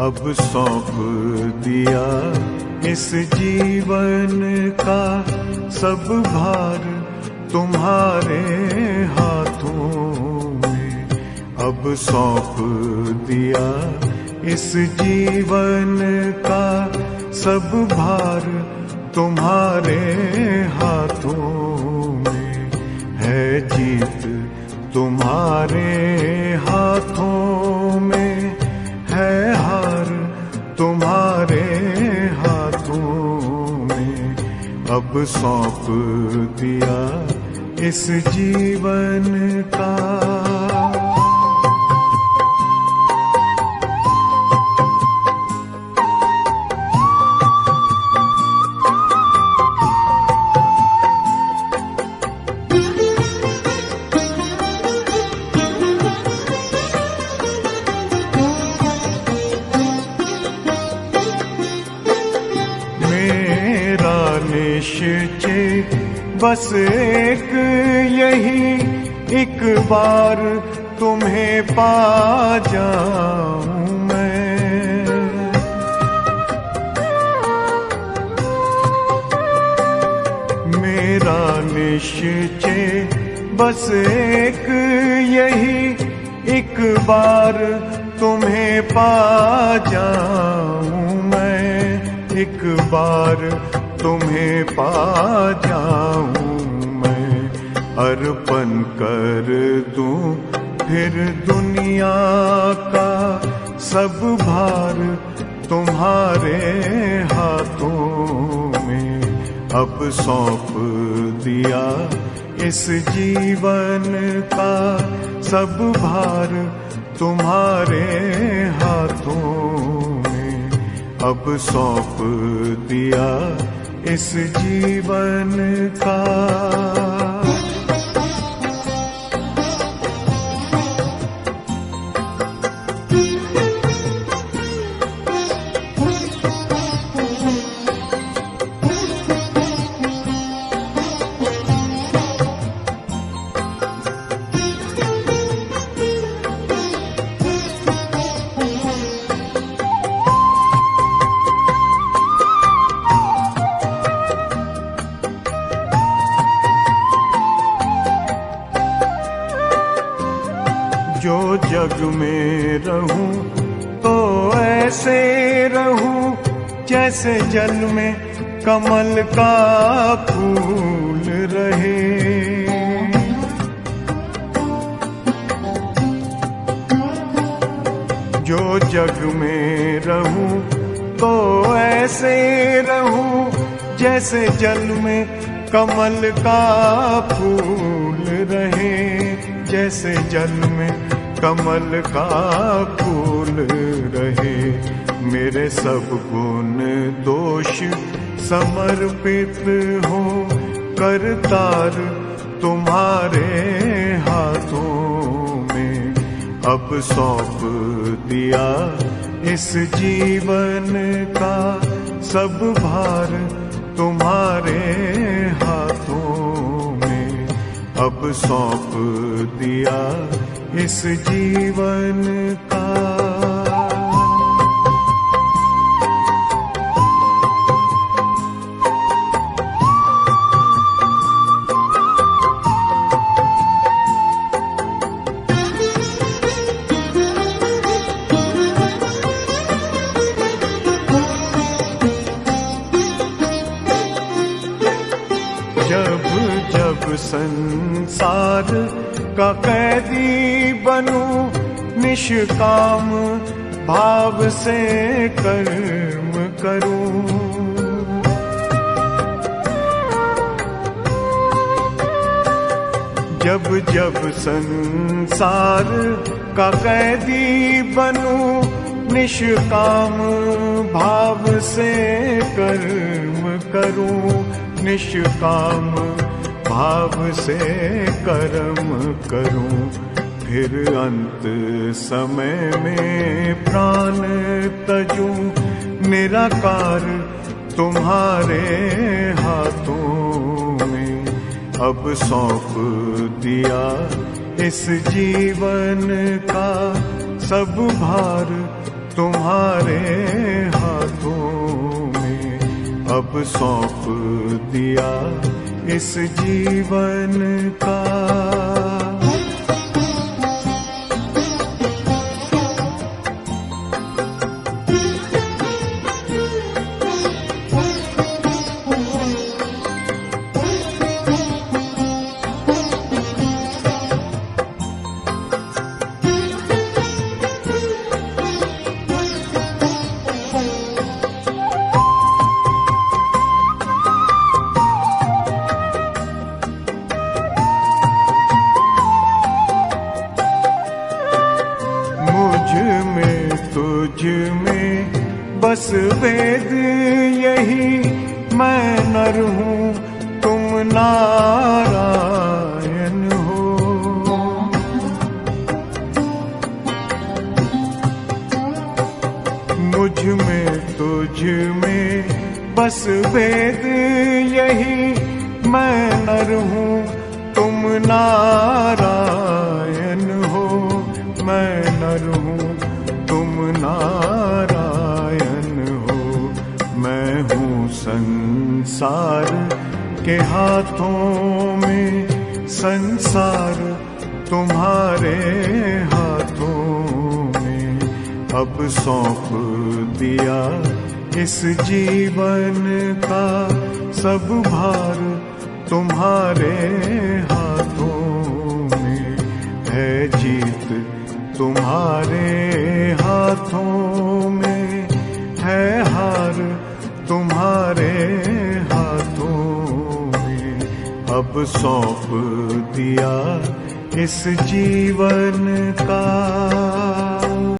अब सौंप दिया इस जीवन का सब भार तुम्हारे हाथों में। अब सौंप दिया इस जीवन का सब भार तुम्हारे हाथों में। है जीत तुम्हारे हाथों में, है हार तुम्हारे हाथों में। अब सौंप दिया इस जीवन का। निश्चय बस एक यही, एक बार तुम्हें पा जाऊं मैं। मेरा निश्चय बस एक यही, एक बार तुम्हें पा जाऊं मैं। एक बार तुम्हें पा जाऊं मैं। अर्पण कर दूं फिर दुनिया का सब भार तुम्हारे हाथों में। अब सौंप दिया इस जीवन का सब भार तुम्हारे हाथों में। अब सौंप दिया इस जीवन का। जो जग में रहूं तो ऐसे रहूं जैसे जल में कमल का फूल रहे। जो जग में रहूं तो ऐसे रहूं जैसे जल में कमल का फूल रहे। जैसे जल में कमल का फूल रहे। मेरे सब गुण दोष समर्पित हो करतार तुम्हारे हाथों में। अब सौंप दिया इस जीवन का सब भार तुम्हारे हाथों में। अब सौंप दिया इस जीवन का। जब जब संसार का कैदी बनूं निष्काम भाव से कर्म करूं। जब जब संसार का कैदी बनूं निष्काम भाव से कर्म करूं। निष्काम भाव से कर्म करूं। फिर अंत समय में प्राण तजूं निराकार तुम्हारे हाथों में। अब सौंप दिया इस जीवन का सब भार तुम्हारे हाथों में अब सौंप दिया इस जीवन का। तुझ में बस वेद यही, मैं नर हूँ तुम नारायण हो। मुझ में तुझ में बस वेद यही, मैं नर हूँ तुम नारायण हो। मैं नर हूँ तुम नारायण हो। मैं हूँ संसार के हाथों में, संसार तुम्हारे हाथों में अब सौंप दिया इस जीवन का। सब भार तुम्हारे हाथों में है, जीत तुम्हारे हाथों में है, हार तुम्हारे हाथों में अब सौंप दिया इस जीवन का।